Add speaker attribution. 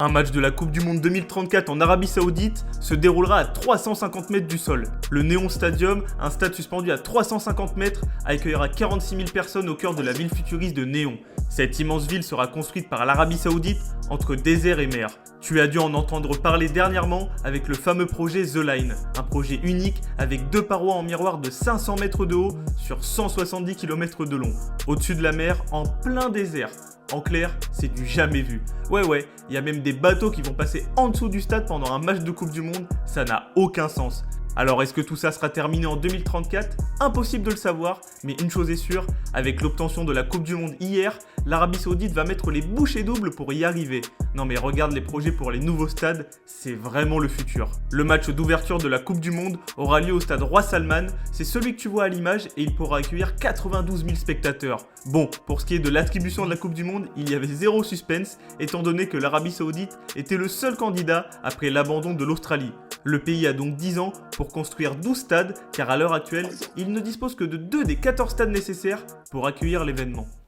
Speaker 1: Un match de la Coupe du Monde 2034 en Arabie Saoudite se déroulera à 350 mètres du sol. Le Néon Stadium, un stade suspendu à 350 mètres, accueillera 46 000 personnes au cœur de la ville futuriste de Néon. Cette immense ville sera construite par l'Arabie Saoudite entre désert et mer. Tu as dû en entendre parler dernièrement avec le fameux projet The Line, un projet unique avec deux parois en miroir de 500 mètres de haut sur 170 km de long, au-dessus de la mer, en plein désert. En clair, c'est du jamais vu. Ouais, il y a même des bateaux qui vont passer en dessous du stade pendant un match de Coupe du Monde, ça n'a aucun sens. Alors est-ce que tout ça sera terminé en 2034 ? Impossible de le savoir, mais une chose est sûre, avec l'obtention de la Coupe du Monde hier, l'Arabie Saoudite va mettre les bouchées doubles pour y arriver. Non mais regarde les projets pour les nouveaux stades, c'est vraiment le futur. Le match d'ouverture de la Coupe du Monde aura lieu au stade Roi Salman, c'est celui que tu vois à l'image et il pourra accueillir 92 000 spectateurs. Bon, pour ce qui est de l'attribution de la Coupe du Monde, il y avait zéro suspense, étant donné que l'Arabie Saoudite était le seul candidat après l'abandon de l'Australie. Le pays a donc 10 ans pour construire 12 stades, car à l'heure actuelle, il ne dispose que de 2 des 14 stades nécessaires pour accueillir l'événement.